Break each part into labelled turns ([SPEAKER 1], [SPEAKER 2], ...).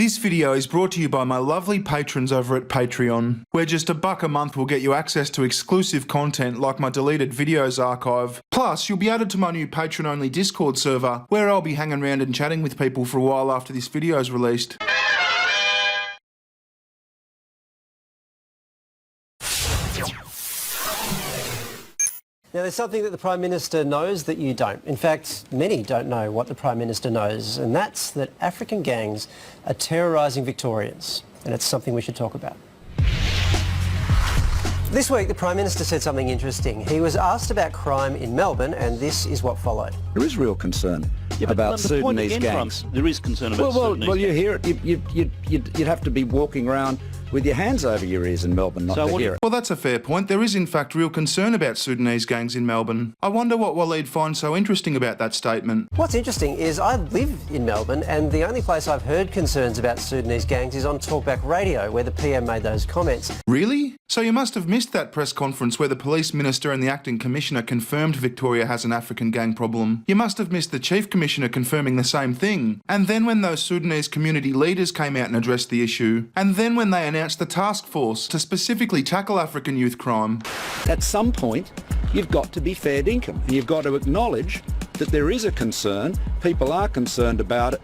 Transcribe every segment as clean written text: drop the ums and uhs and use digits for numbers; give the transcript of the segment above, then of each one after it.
[SPEAKER 1] This video is brought to you by my lovely patrons over at Patreon, where just $1 a month will get you access to exclusive content like my deleted videos archive. Plus, you'll be added to my new patron-only Discord server, where I'll be hanging around and chatting with people for a while after this video is released.
[SPEAKER 2] Now, there's something that the Prime Minister knows that you don't. In fact, many don't know what the Prime Minister knows, and that's that African gangs are terrorising Victorians, and it's something we should talk about. This week, the Prime Minister said something interesting. He was asked about crime in Melbourne, and this is what followed.
[SPEAKER 3] There is real concern about Sudanese gangs.
[SPEAKER 4] There is concern about Sudanese gangs.
[SPEAKER 3] Well, you hear it. You'd have to be walking around with your hands over your ears in Melbourne not to hear it.
[SPEAKER 1] Well, that's a fair point. There is in fact real concern about Sudanese gangs in Melbourne. I wonder what Waleed finds so interesting about that statement.
[SPEAKER 2] What's interesting is I live in Melbourne, and the only place I've heard concerns about Sudanese gangs is on Talkback Radio, where the PM made those comments.
[SPEAKER 1] Really? So you must have missed that press conference where the Police Minister and the Acting Commissioner confirmed Victoria has an African gang problem. You must have missed the Chief Commissioner confirming the same thing. And then when those Sudanese community leaders came out and addressed the issue. And then when they announced the task force to specifically tackle African youth crime.
[SPEAKER 3] At some point, you've got to be fair dinkum, and you've got to acknowledge that there is a concern, people are concerned about it.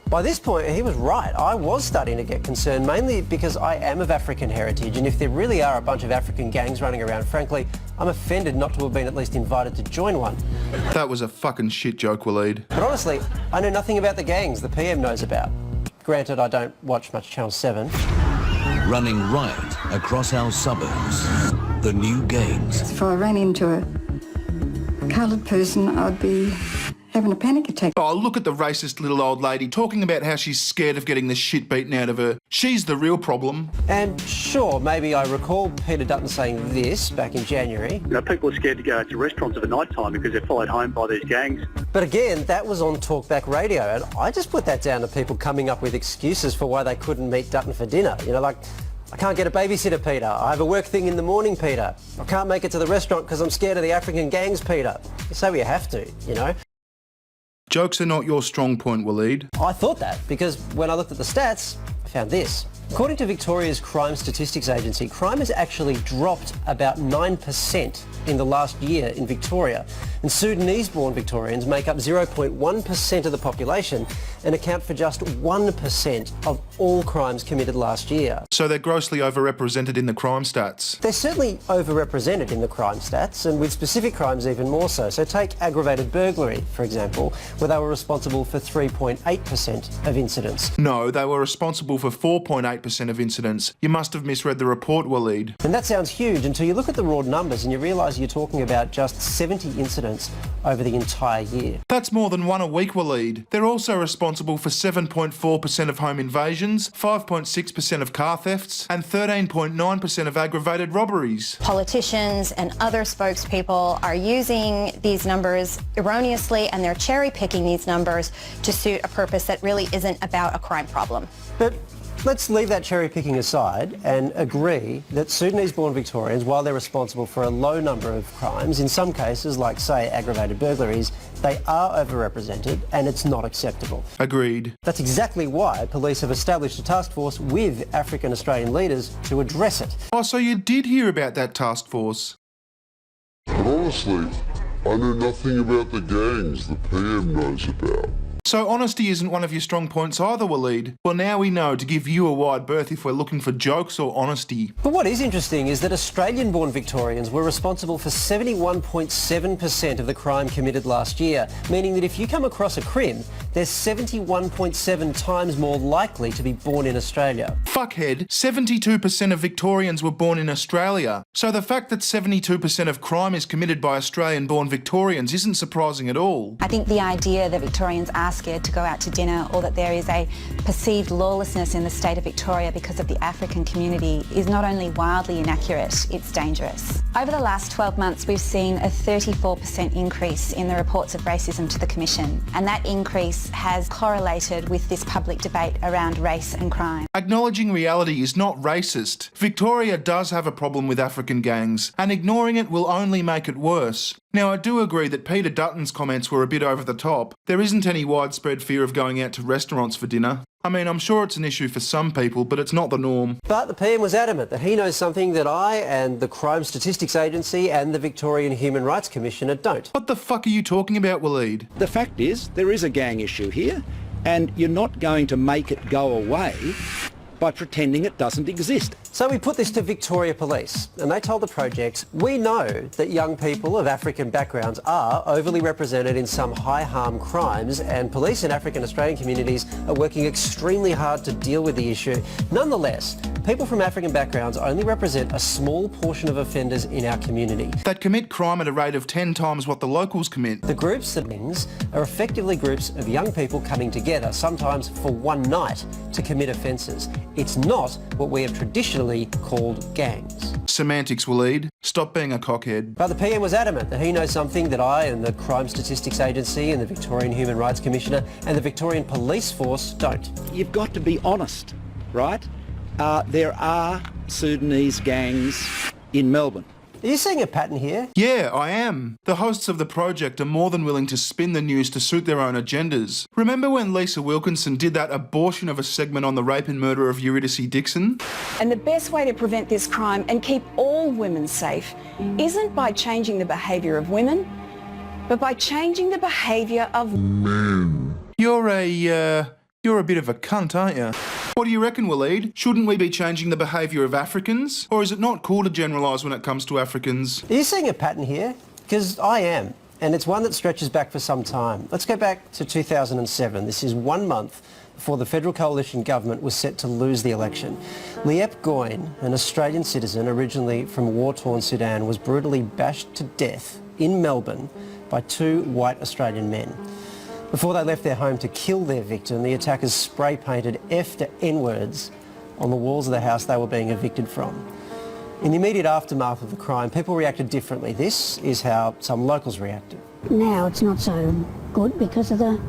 [SPEAKER 2] By this point, he was right. I was starting to get concerned, mainly because I am of African heritage, and if there really are a bunch of African gangs running around, frankly, I'm offended not to have been at least invited to join one.
[SPEAKER 1] That was a fucking shit joke, Waleed.
[SPEAKER 2] But honestly, I know nothing about the gangs the PM knows about. Granted, I don't watch much Channel 7.
[SPEAKER 5] Running riot across our suburbs. The new gangs.
[SPEAKER 6] If I ran into a coloured person, I'd be having a panic attack.
[SPEAKER 1] Oh, look at the racist little old lady talking about how she's scared of getting the shit beaten out of her. She's the real problem.
[SPEAKER 2] And sure, maybe I recall Peter Dutton saying this back in January.
[SPEAKER 7] You know, people are scared to go out to restaurants at the night time because they're followed home by these gangs.
[SPEAKER 2] But again, that was on Talkback Radio, and I just put that down to people coming up with excuses for why they couldn't meet Dutton for dinner. You know, like, I can't get a babysitter, Peter. I have a work thing in the morning, Peter. I can't make it to the restaurant because I'm scared of the African gangs, Peter. So you have to, you know.
[SPEAKER 1] Jokes are not your strong point, Waleed.
[SPEAKER 2] I thought that because when I looked at the stats, I found this. According to Victoria's Crime Statistics Agency, crime has actually dropped about 9% in the last year in Victoria. And Sudanese-born Victorians make up 0.1% of the population and account for just 1% of all crimes committed last year.
[SPEAKER 1] So they're grossly overrepresented in the crime stats.
[SPEAKER 2] They're certainly overrepresented in the crime stats, and with specific crimes even more so. So take aggravated burglary, for example, where they were responsible for 3.8% of incidents.
[SPEAKER 1] No, they were responsible for 4.8% of incidents. You must have misread the report, Waleed.
[SPEAKER 2] And that sounds huge until you look at the raw numbers and you realise you're talking about just 70 incidents over the entire year.
[SPEAKER 1] That's more than one a week, Waleed. They're also responsible for 7.4% of home invasions, 5.6% of car thefts, and 13.9% of aggravated robberies.
[SPEAKER 8] Politicians and other spokespeople are using these numbers erroneously, and they're cherry-picking these numbers to suit a purpose that really isn't about a crime problem.
[SPEAKER 2] But let's leave that cherry-picking aside and agree that Sudanese-born Victorians, while they're responsible for a low number of crimes, in some cases, like, say, aggravated burglaries, they are overrepresented and it's not acceptable.
[SPEAKER 1] Agreed.
[SPEAKER 2] That's exactly why police have established a task force with African Australian leaders to address it.
[SPEAKER 1] Oh, so you did hear about that task force?
[SPEAKER 9] But honestly, I know nothing about the gangs the PM knows about.
[SPEAKER 1] So honesty isn't one of your strong points either, Waleed. Well, now we know to give you a wide berth if we're looking for jokes or honesty.
[SPEAKER 2] But what is interesting is that Australian-born Victorians were responsible for 71.7% of the crime committed last year, meaning that if you come across a crim, they're 71.7 times more likely to be born in Australia.
[SPEAKER 1] Fuckhead, 72% of Victorians were born in Australia. So the fact that 72% of crime is committed by Australian-born Victorians isn't surprising at all.
[SPEAKER 8] I think the idea that Victorians are scared to go out to dinner, or that there is a perceived lawlessness in the state of Victoria because of the African community, is not only wildly inaccurate, it's dangerous. Over the last 12 months, we've seen a 34% increase in the reports of racism to the Commission, and that increase has correlated with this public debate around race and crime.
[SPEAKER 1] Acknowledging reality is not racist. Victoria does have a problem with African gangs, and ignoring it will only make it worse. Now, I do agree that Peter Dutton's comments were a bit over the top. There isn't any wide widespread fear of going out to restaurants for dinner. I mean, I'm sure it's an issue for some people, but it's not the norm.
[SPEAKER 2] But the PM was adamant that he knows something that I and the Crime Statistics Agency and the Victorian Human Rights Commissioner don't.
[SPEAKER 1] What the fuck are you talking about, Waleed?
[SPEAKER 3] The fact is, there is a gang issue here, and you're not going to make it go away by pretending it doesn't exist.
[SPEAKER 2] So we put this to Victoria Police, and they told the project, we know that young people of African backgrounds are overly represented in some high-harm crimes, and police in African Australian communities are working extremely hard to deal with the issue. Nonetheless, people from African backgrounds only represent a small portion of offenders in our community.
[SPEAKER 1] That commit crime at a rate of 10 times what the locals commit.
[SPEAKER 2] The groups that means are effectively groups of young people coming together, sometimes for one night, to commit offences. It's not what we have traditionally called gangs.
[SPEAKER 1] Semantics, Waleed. Stop being a cockhead.
[SPEAKER 2] But the PM was adamant that he knows something that I and the Crime Statistics Agency and the Victorian Human Rights Commissioner and the Victorian Police Force don't.
[SPEAKER 3] You've got to be honest, right? There are Sudanese gangs in Melbourne.
[SPEAKER 2] Are you seeing a pattern here?
[SPEAKER 1] Yeah, I am. The hosts of the project are more than willing to spin the news to suit their own agendas. Remember when Lisa Wilkinson did that abortion of a segment on the rape and murder of Eurydice Dixon?
[SPEAKER 4] And the best way to prevent this crime and keep all women safe isn't by changing the behaviour of women, but by changing the behaviour of
[SPEAKER 9] Men.
[SPEAKER 1] You're a bit of a cunt, aren't you? What do you reckon, Waleed? Shouldn't we be changing the behaviour of Africans? Or is it not cool to generalise when it comes to Africans?
[SPEAKER 2] Are you seeing a pattern here? Because I am, and it's one that stretches back for some time. Let's go back to 2007. This is 1 month before the federal coalition government was set to lose the election. Liep Goyne, an Australian citizen originally from war-torn Sudan, was brutally bashed to death in Melbourne by 2 white Australian men. Before they left their home to kill their victim, the attackers spray-painted F to N words on the walls of the house they were being evicted from. In the immediate aftermath of the crime, people reacted differently. This is how some locals reacted.
[SPEAKER 10] Now it's not so good because of the,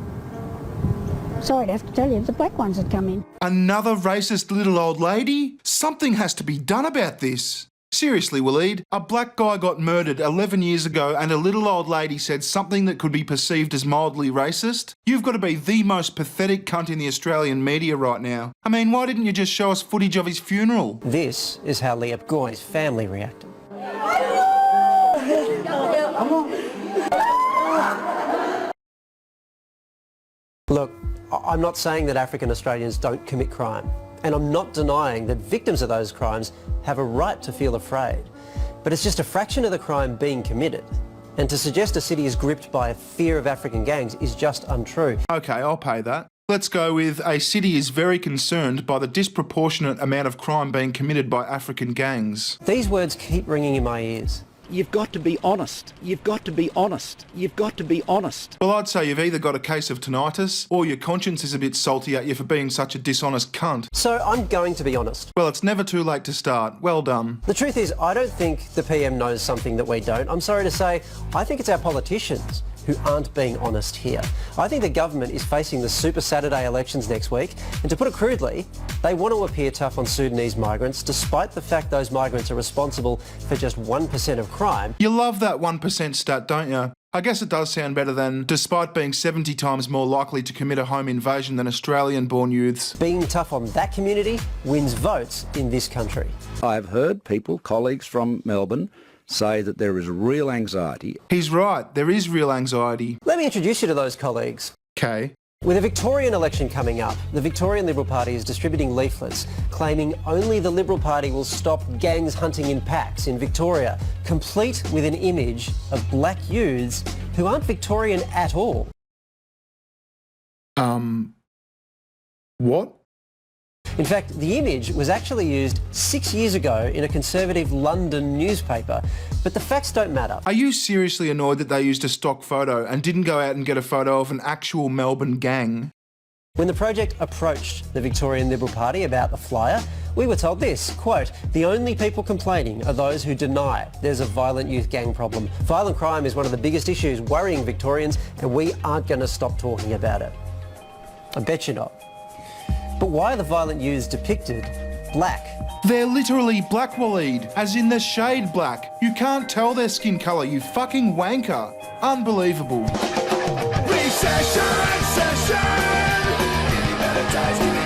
[SPEAKER 10] sorry to have to tell you, the black ones that come in.
[SPEAKER 1] Another racist little old lady? Something has to be done about this. Seriously, Waleed, a black guy got murdered 11 years ago and a little old lady said something that could be perceived as mildly racist? You've got to be the most pathetic cunt in the Australian media right now. I mean, why didn't you just show us footage of his funeral?
[SPEAKER 2] This is how Liep Goyne's family reacted. Look, I'm not saying that African Australians don't commit crime. And I'm not denying that victims of those crimes have a right to feel afraid. But it's just a fraction of the crime being committed. And to suggest a city is gripped by a fear of African gangs is just untrue.
[SPEAKER 1] Okay, I'll pay that. Let's go with a city is very concerned by the disproportionate amount of crime being committed by African gangs.
[SPEAKER 2] These words keep ringing in my ears.
[SPEAKER 3] You've got to be honest. You've got to be honest. You've got to be honest.
[SPEAKER 1] Well, I'd say you've either got a case of tinnitus or your conscience is a bit salty at you for being such a dishonest cunt.
[SPEAKER 2] So I'm going to be honest.
[SPEAKER 1] Well, it's never too late to start. Well done.
[SPEAKER 2] The truth is, I don't think the PM knows something that we don't. I'm sorry to say, I think it's our politicians who aren't being honest here. I think the government is facing the Super Saturday elections next week, and to put it crudely, they want to appear tough on Sudanese migrants, despite the fact those migrants are responsible for just 1% of crime.
[SPEAKER 1] You love that 1% stat, don't you? I guess it does sound better than, despite being 70 times more likely to commit a home invasion than Australian-born youths.
[SPEAKER 2] Being tough on that community wins votes in this country.
[SPEAKER 3] I've heard people, colleagues from Melbourne, say that there is real anxiety.
[SPEAKER 1] He's right, there is real anxiety.
[SPEAKER 2] Let me introduce you to those colleagues.
[SPEAKER 1] Okay.
[SPEAKER 2] With a Victorian election coming up, the Victorian Liberal Party is distributing leaflets claiming only the Liberal Party will stop gangs hunting in packs in Victoria, complete with an image of black youths who aren't Victorian at all.
[SPEAKER 1] What?
[SPEAKER 2] In fact, the image was actually used 6 years ago in a conservative London newspaper, but the facts don't matter.
[SPEAKER 1] Are you seriously annoyed that they used a stock photo and didn't go out and get a photo of an actual Melbourne gang?
[SPEAKER 2] When the project approached the Victorian Liberal Party about the flyer, we were told this, quote, "The only people complaining are those who deny there's a violent youth gang problem. Violent crime is one of the biggest issues worrying Victorians, and we aren't going to stop talking about it." I bet you're not. But why are the violent youths depicted black?
[SPEAKER 1] They're literally black, Waleed, as in the shade black. You can't tell their skin colour, you fucking wanker. Unbelievable.
[SPEAKER 11] Recession, nation. Many baptized